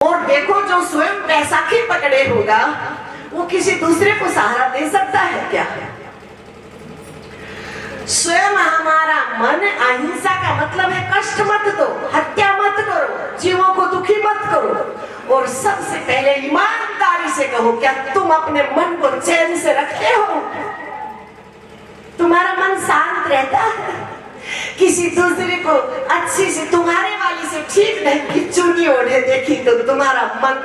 और देखो जो स्वयं बैसाखी पकड़े होगा वो किसी दूसरे को सहारा दे सकता है क्या? स्वयं हमारा मन, अहिंसा का मतलब है कष्ट मत दो, हत्या मत करो, जीवों को दुखी मत करो। और सबसे पहले ईमानदारी से कहो, क्या तुम अपने मन को चैन से रखते हो? तुम्हारा मन शांत रहता है? किसी दूसरे को अच्छी से, तुम्हारे वाली से ठीक ढंग की चुनी ओढ़े देखी तो तुम्हारा मन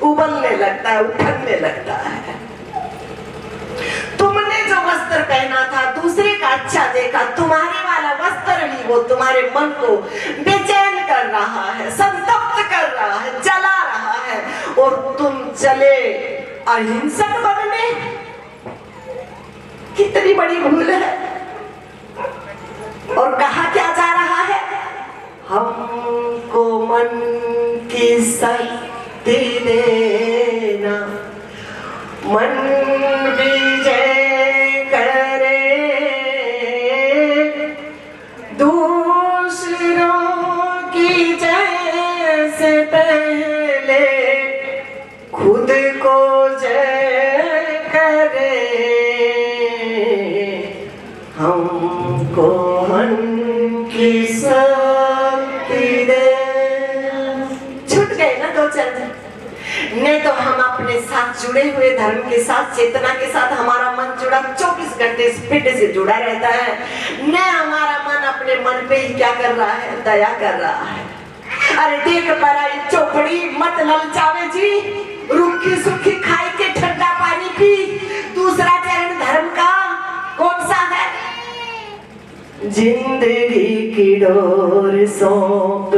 उबलने लगता है, उठने लगता है। तुमने जो वस्त्र पहना था, दूसरे का अच्छा देखा, तुम्हारे वाला वस्त्र भी वो तुम्हारे मन को बेचैन कर रहा है, संतप्त कर रहा है, जला रहा है, और तुम चले अहिंसक बनने। कितनी बड़ी भूल है। और कहा क्या जा रहा है? हमको मन की शक्ति देना, मन विजय करे, दूसरों की जय से पहले खुद को जय करे। हमको मन की शक्ति दे। छूट गए ना दो चरण। नहीं तो हम अपने साथ जुड़े हुए धर्म के साथ, चेतना के साथ हमारा मन जुड़ा 24 घंटे स्पीड से जुड़ा रहता है। न हमारा मन अपने मन पे ही क्या कर रहा है? दया कर रहा है। अरे देख पराई चौपड़ी मत ललचावे जी, रूखी सूखी खाई के ठंडा पानी पी। दूसरा चरण धर्म का कौन सा है? जिंदगी की डोर सौंप,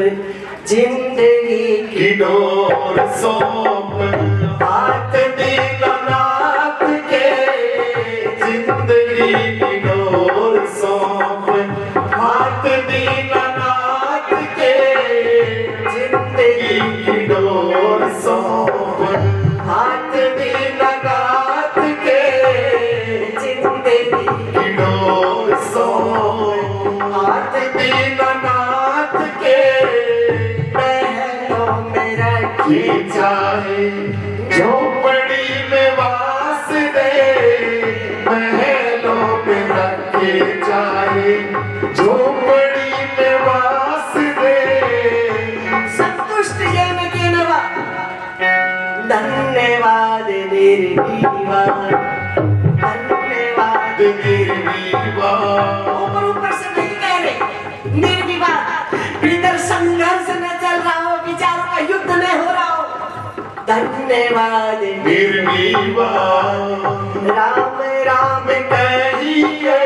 जिंदगी की डोर सौंप, हाथ दीनानाथ के। जिंदगी की डोर सौंप, हाथ दीनानाथ के। जिंदगी की डोर सौंप, हाथ दीनानाथ के। जिंदगी की डोर सौंप, हाथ दीनानाथ के। चाहे झोपड़ी में वास दे, महलों में रखे चाहे झोपड़ी में वास दे। संतुष्ट जन के नवा, धन्यवाद निर्विवाद, धन्यवाद निर्विवाद। ऊपर ऊपर से नहीं कह रहे, निर्विवाद। भीतर संघर्ष न चल रहा हो, विचारों का युद्ध न हो रहा हो। धन्यवाद निर्विवाद, राम राम कहिए।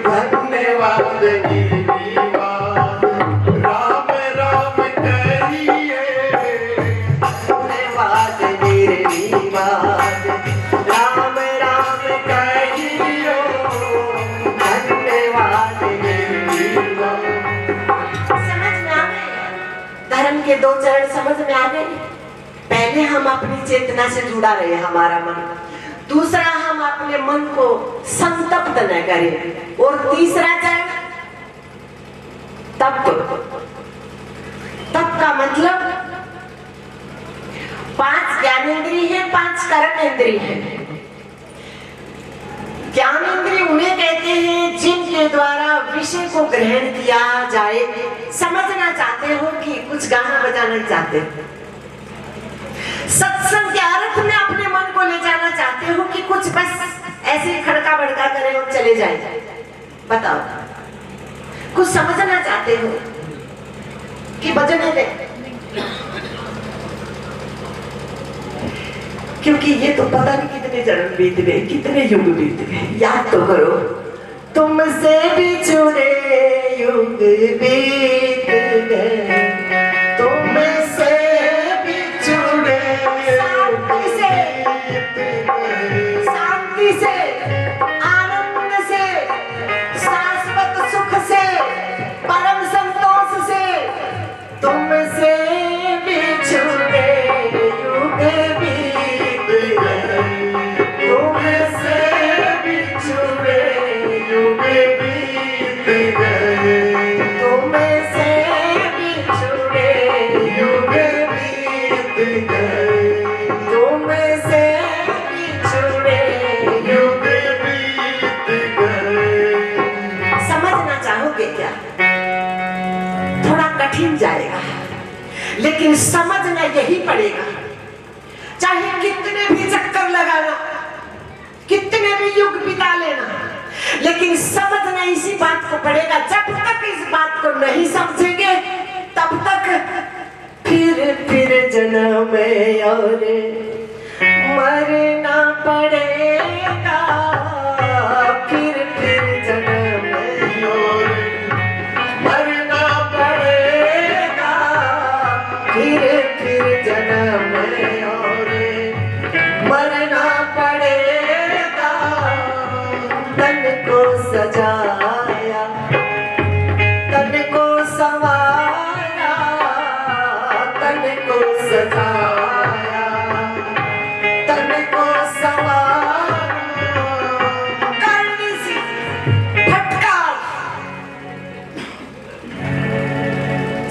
धन्यवाद निर्विवाद, राम राम कहिए। धन्यवाद निर्विवाद, राम राम कहिए। धन्यवाद निर्विवाद। समझ में आ गए? धर्म के दो चरण समझ में आ गए? पहले हम अपनी चेतना से जुड़ा रहे हमारा मन, दूसरा हम अपने मन को संतप्त न करें, और तीसरा चरण तप। तप का मतलब 5 ज्ञानेंद्रिय है, 5 कर्मेंद्रिय है। ज्ञानेंद्रिय उन्हें कहते हैं जिनके द्वारा विषय को ग्रहण किया जाए। समझना चाहते हो कि कुछ गाना बजाना चाहते हो? सत्संग के अर्थ में अपने मन को ले जाना चाहते हो कि कुछ बस ऐसे खड़का भड़का करें और चले जाए? बताओ, कुछ समझना चाहते हो कि बजने दे? क्योंकि ये तो पता नहीं कितने जन्म बीत गए, कितने युग बीत गए। याद तो करो, तुमसे बिछुड़े युग बीत गए, तुमसे बिछुड़े शांति से, आनंद से, शाश्वत सुख से, परम संतोष से। तुमसे बिछुड़े युग बीत गए, तुमसे बिछुड़े युग बीत गए, तुमसे बिछुड़े लेकिन समझना यही पड़ेगा, चाहे कितने भी चक्कर लगाना, कितने भी युग बिता लेना, लेकिन समझना इसी बात को पड़ेगा। जब तक इस बात को नहीं समझेंगे तब तक फिर जन्म में और मरना पड़ेगा, फिर जन्म में और मरना पड़ेगा, फिर जन्म में और मरना पड़ेगा। तन को सजाया, तन को संवारा, तन को सजाया, तन को संवारा। करनी सी फटकार,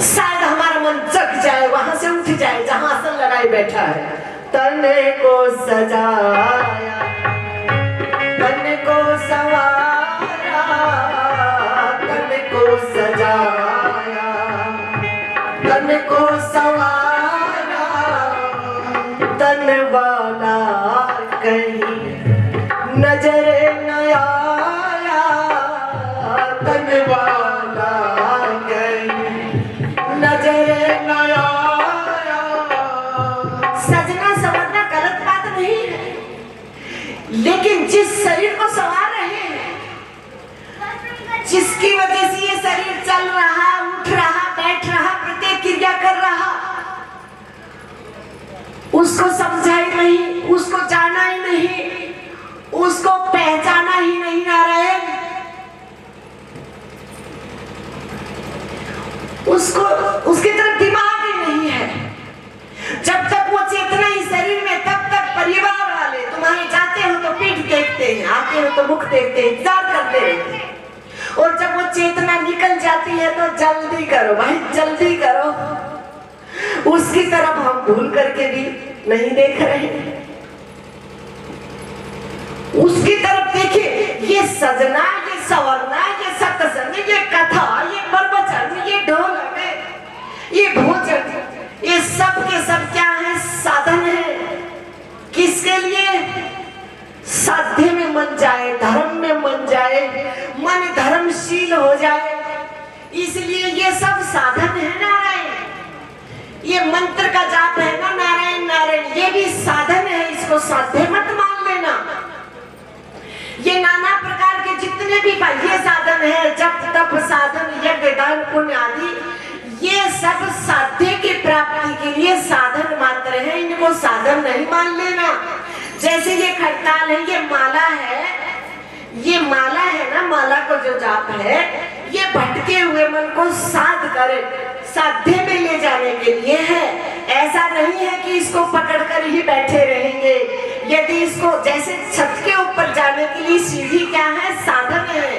शायद हमारा मन जग जाए, वहां से उठ जाए जहां आसन लगाए बैठा है। तन को सजाया, तन को संवारा, तन को सजाया, तन को संवारा। तन वाला कहीं नजर न आया, तन वाला कहीं नजर न आया। सजना संवरना गलत बात नहीं है, लेकिन जिस शरीर को संवार रहे हैं, जिसकी वजह से ये शरीर चल रहा, उठ रहा, बैठ रहा, प्रत्येक क्रिया कर रहा, उसको समझा ही नहीं, उसको जाना ही नहीं, उसको पहचाना ही नहीं नारायण। उसको उसकी तरफ दिमाग ही नहीं है। जब तक वो चेतना इस शरीर में, तब तक परिवार वाले तुम्हारे जाते हो तो पीठ देखते हैं, आते हो तो मुख देखते हैं, इंतजार करते रहते हैं। और जब वो चेतना निकल जाती है तो जल्दी करो भाई, जल्दी करो। उसकी तरफ हम भूल करके भी नहीं देख रहे हैं। उसकी तरफ देखिए, ये सजना, ये संवरना, ये सत्संग, ये कथा, ये प्रवचन, ये ढोलक, ये भोजन, ये सब के सब क्या है? साधन है। किसके लिए? साध्य में मन जाए, धर्म में मन जाए, मन धर्मशील हो जाए, इसलिए ये सब साधन है नारायण। ये मंत्र का जाप है ना नारायण नारायण, ये भी साधन है, इसको साध्य मत मान लेना। ये नाना प्रकार के जितने भी बाह्य साधन है, जप तप साधन, यज्ञ दान पुण्य आदि, ये सब साध्य की प्राप्ति के लिए साधन मात्र है, इनको साधन नहीं मान लेना। जैसे ये खड़ताल है, ये माला है, ये माला है ना, माला को जो जाप है, ये भटके हुए मन को साध कर साध्य में ले जाने के लिए है। ऐसा नहीं है कि इसको पकड़ कर ही बैठे रहेंगे। यदि इसको, जैसे छत के ऊपर जाने के लिए सीढ़ी क्या है? साधन है।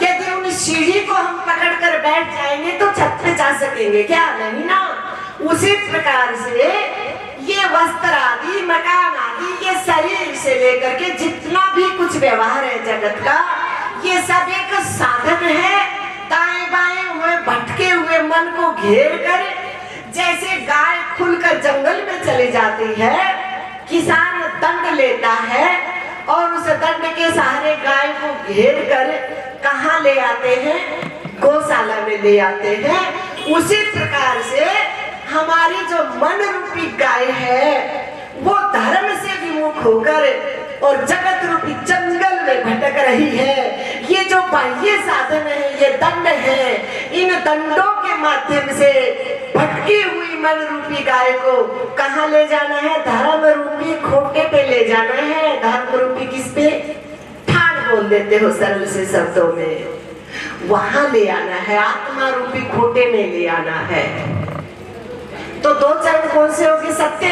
यदि उन सीढ़ी को हम पकड़ कर बैठ जाएंगे तो छत पे जा सकेंगे क्या? नहीं ना। उसी प्रकार से ये वस्त्र आदि, मकान आदि, ये शरीर से लेकर के जितना भी कुछ व्यवहार है जगत का, ये सब एक साधन है। दाएं बाएं हुए भटके हुए मन को घेर कर, जैसे गाय खुलकर जंगल में चली जाती है, किसान दंड लेता है और उस दंड के सहारे गाय को घेर कर कहाँ ले आते हैं? गौशाला में ले आते हैं। उसी प्रकार से हमारी जो मन रूपी गाय है, वो धर्म से विमुख होकर और जगत रूपी जंगल में भटक रही है। ये जो बाह्य साधन है, ये दंड है, इन दंडों के माध्यम से भटकी हुई मन रूपी गाय को कहाँ ले जाना है? धर्म रूपी खोटे पे ले जाना है। धर्म रूपी किस पे? ठाड़ बोल देते हो सरल से शब्दों में, वहां ले आना है, आत्मा रूपी खोटे में ले आना है। तो दो चरण कौन से होंगे? सत्य